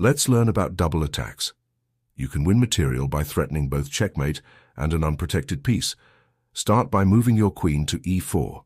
Let's learn about double attacks. You can win material by threatening both checkmate and an unprotected piece. Start by moving your queen to e4.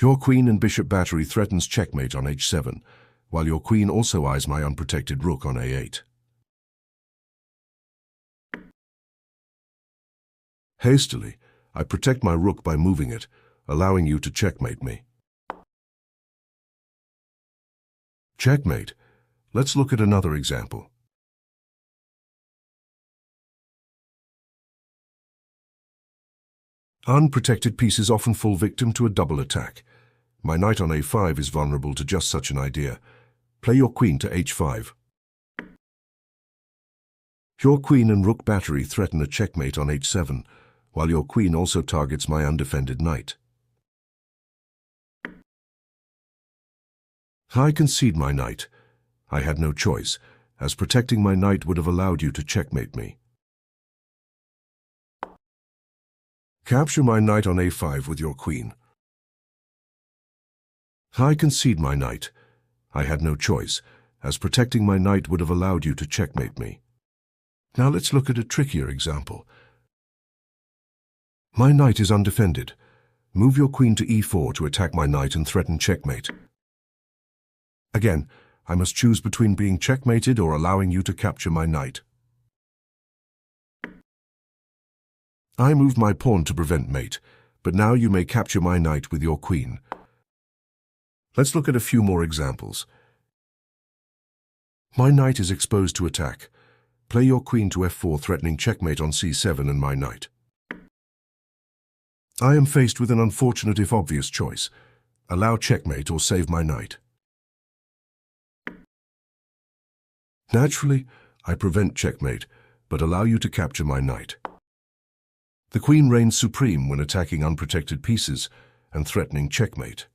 Your queen and bishop battery threatens checkmate on h7, while your queen also eyes my unprotected rook on a8. Hastily, I protect my rook by moving it, allowing you to checkmate me. Checkmate. Let's look at another example. Unprotected pieces often fall victim to a double attack. My knight on a5 is vulnerable to just such an idea. Play your queen to h5. Your queen and rook battery threaten a checkmate on h7, while your queen also targets my undefended knight. I concede my knight. I had no choice, as protecting my knight would have allowed you to checkmate me. Capture my knight on a5 with your queen. I concede my knight. I had no choice, as protecting my knight would have allowed you to checkmate me. Now let's look at a trickier example. My knight is undefended. Move your queen to e4 to attack my knight and threaten checkmate. Again, I must choose between being checkmated or allowing you to capture my knight. I moved my pawn to prevent mate, but now you may capture my knight with your queen. Let's look at a few more examples. My knight is exposed to attack. Play your queen to f4, threatening checkmate on c7 and my knight. I am faced with an unfortunate if obvious choice. Allow checkmate or save my knight. Naturally, I prevent checkmate, but allow you to capture my knight. The queen reigns supreme when attacking unprotected pieces and threatening checkmate.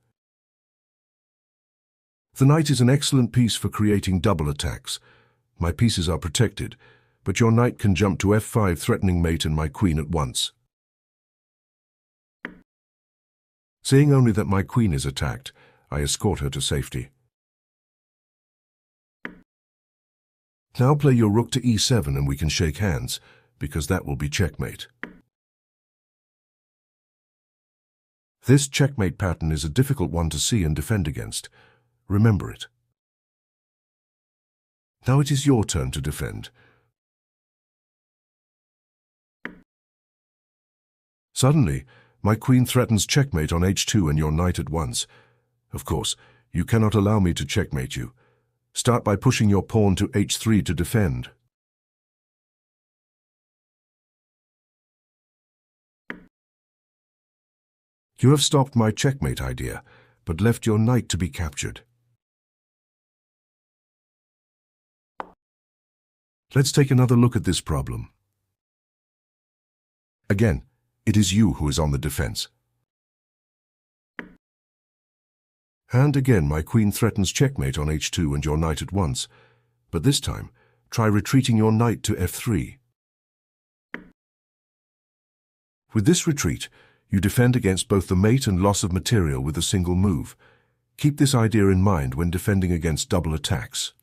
The knight is an excellent piece for creating double attacks. My pieces are protected, but your knight can jump to f5, threatening mate and my queen at once. Seeing only that my queen is attacked, I escort her to safety. Now play your rook to e7 and we can shake hands, because that will be checkmate. This checkmate pattern is a difficult one to see and defend against. Remember it. Now it is your turn to defend. Suddenly, my queen threatens checkmate on h2 and your knight at once. Of course, you cannot allow me to checkmate you. Start by pushing your pawn to h3 to defend. You have stopped my checkmate idea, but left your knight to be captured. Let's take another look at this problem. Again, it is you who is on the defense. And again, my queen threatens checkmate on h2 and your knight at once, but this time, try retreating your knight to f3. With this retreat, you defend against both the mate and loss of material with a single move. Keep this idea in mind when defending against double attacks.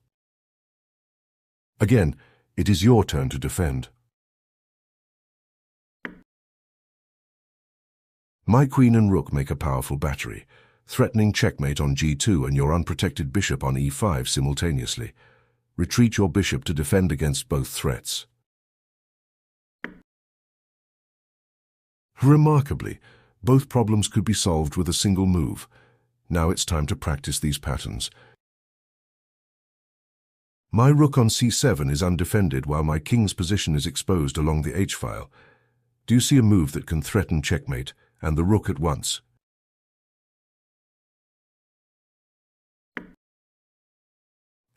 Again, it is your turn to defend. My queen and rook make a powerful battery, threatening checkmate on g2 and your unprotected bishop on e5 simultaneously. Retreat your bishop to defend against both threats. Remarkably, both problems could be solved with a single move. Now it's time to practice these patterns. My rook on c7 is undefended while my king's position is exposed along the h-file. Do you see a move that can threaten checkmate and the rook at once?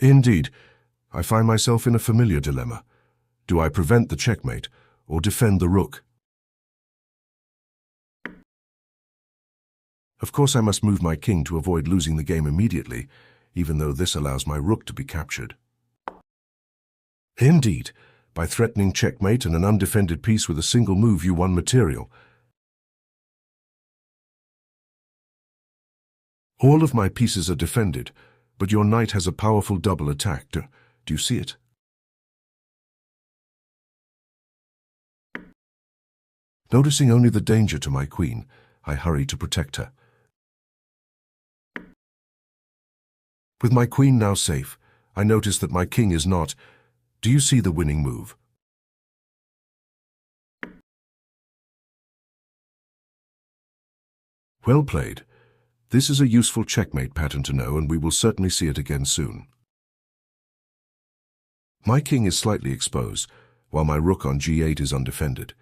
Indeed, I find myself in a familiar dilemma. Do I prevent the checkmate or defend the rook? Of course, I must move my king to avoid losing the game immediately, even though this allows my rook to be captured. Indeed, by threatening checkmate and an undefended piece with a single move, you won material. All of my pieces are defended, But your knight has a powerful double attack. Do you see it? Noticing only the danger to my queen, I hurry to protect her. With my queen now safe, I notice that my king is not. Do you see the winning move? Well played. This is a useful checkmate pattern to know, and we will certainly see it again soon. My king is slightly exposed, while my rook on g8 is undefended.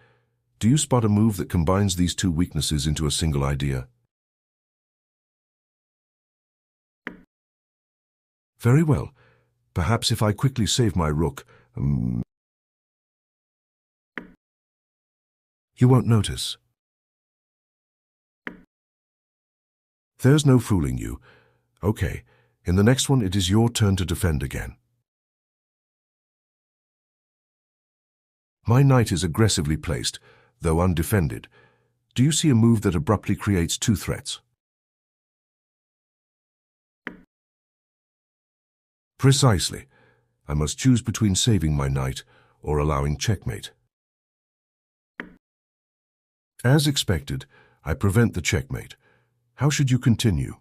Do you spot a move that combines these two weaknesses into a single idea? Very well. Perhaps if I quickly save my rook, you won't notice. There's no fooling you. Okay, in the next one it is your turn to defend again. My knight is aggressively placed, though undefended. Do you see a move that abruptly creates two threats? Precisely. I must choose between saving my knight or allowing checkmate. As expected, I prevent the checkmate. How should you continue?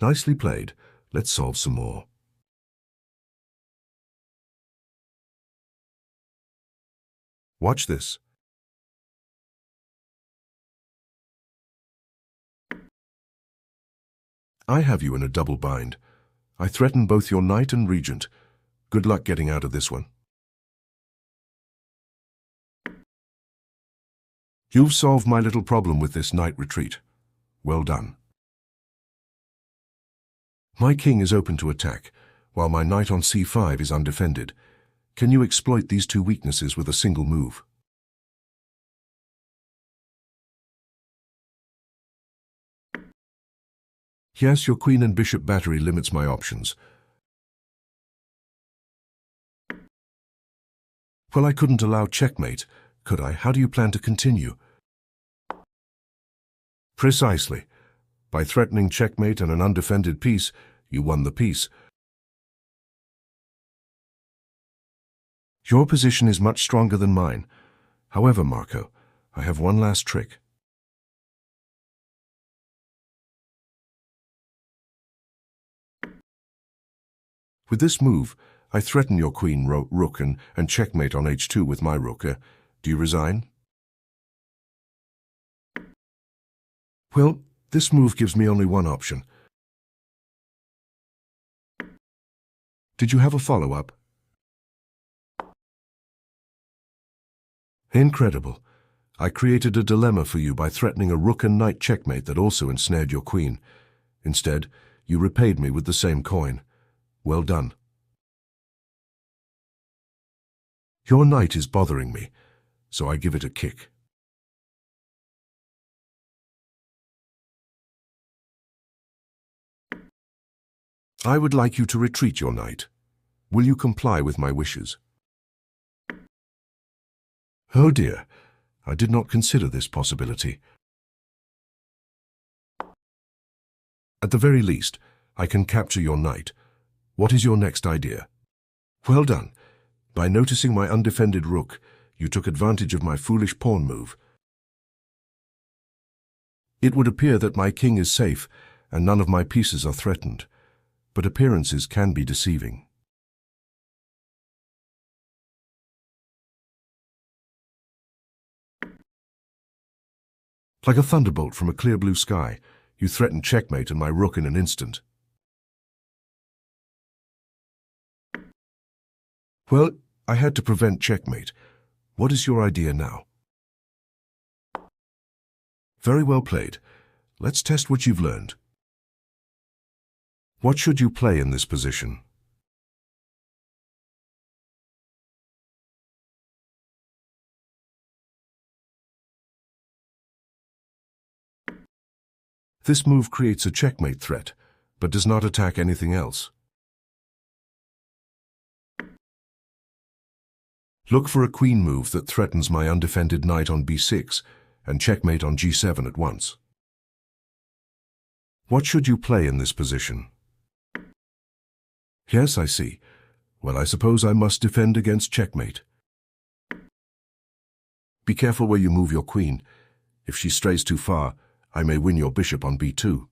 Nicely played. Let's solve some more. Watch this. I have you in a double bind. I threaten both your knight and regent. Good luck getting out of this one. You've solved my little problem with this knight retreat. Well done. My king is open to attack, while my knight on c5 is undefended. Can you exploit these two weaknesses with a single move? Yes, your queen and bishop battery limits my options. Well, I couldn't allow checkmate, could I? How do you plan to continue? Precisely. By threatening checkmate and an undefended piece, you won the piece. Your position is much stronger than mine. However, Marco, I have one last trick. With this move, I threaten your queen, rook, and checkmate on h2 with my rook. Do you resign? Well, this move gives me only one option. Did you have a follow-up? Incredible. I created a dilemma for you by threatening a rook and knight checkmate that also ensnared your queen. Instead, you repaid me with the same coin. Well done. Your knight is bothering me, so I give it a kick. I would like you to retreat your knight. Will you comply with my wishes? Oh dear, I did not consider this possibility. At the very least, I can capture your knight. What is your next idea? Well done. By noticing my undefended rook, you took advantage of my foolish pawn move. It would appear that my king is safe and none of my pieces are threatened, but appearances can be deceiving. Like a thunderbolt from a clear blue sky, you threatened checkmate and my rook in an instant. Well, I had to prevent checkmate. What is your idea now? Very well played. Let's test what you've learned. What should you play in this position? This move creates a checkmate threat, but does not attack anything else. Look for a queen move that threatens my undefended knight on b6 and checkmate on g7 at once. What should you play in this position? Yes, I see. Well, I suppose I must defend against checkmate. Be careful where you move your queen. If she strays too far, I may win your bishop on b2.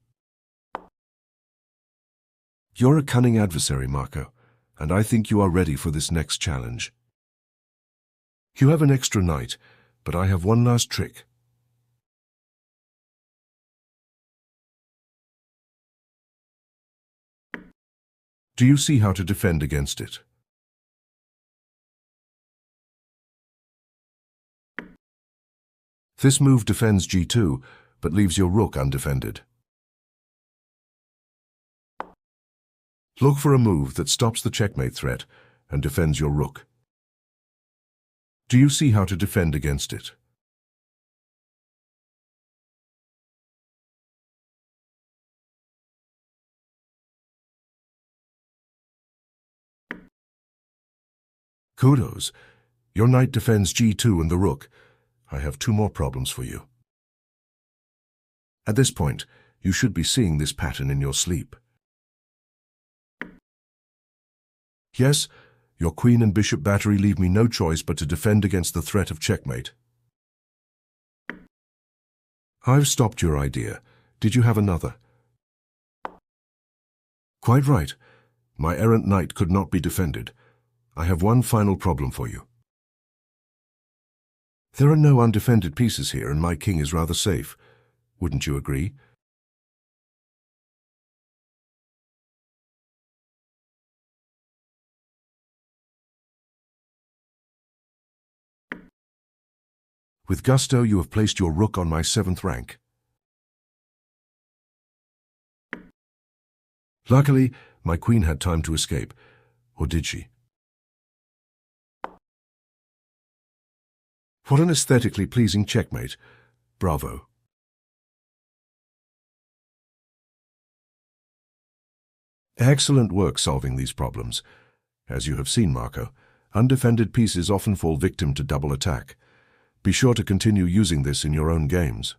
You're a cunning adversary, Marco, and I think you are ready for this next challenge. You have an extra knight, but I have one last trick. Do you see how to defend against it? This move defends g2, but leaves your rook undefended. Look for a move that stops the checkmate threat and defends your rook. Do you see how to defend against it? Kudos. Your knight defends g2 and the rook. I have two more problems for you. At this point, you should be seeing this pattern in your sleep. Yes, your queen and bishop battery leave me no choice but to defend against the threat of checkmate. I've stopped your idea. Did you have another? Quite right. My errant knight could not be defended. I have one final problem for you. There are no undefended pieces here, and my king is rather safe. Wouldn't you agree? With gusto, you have placed your rook on my 7th rank. Luckily, my queen had time to escape. Or did she? What an aesthetically pleasing checkmate. Bravo. Excellent work solving these problems. As you have seen, Marco, undefended pieces often fall victim to double attack. Be sure to continue using this in your own games.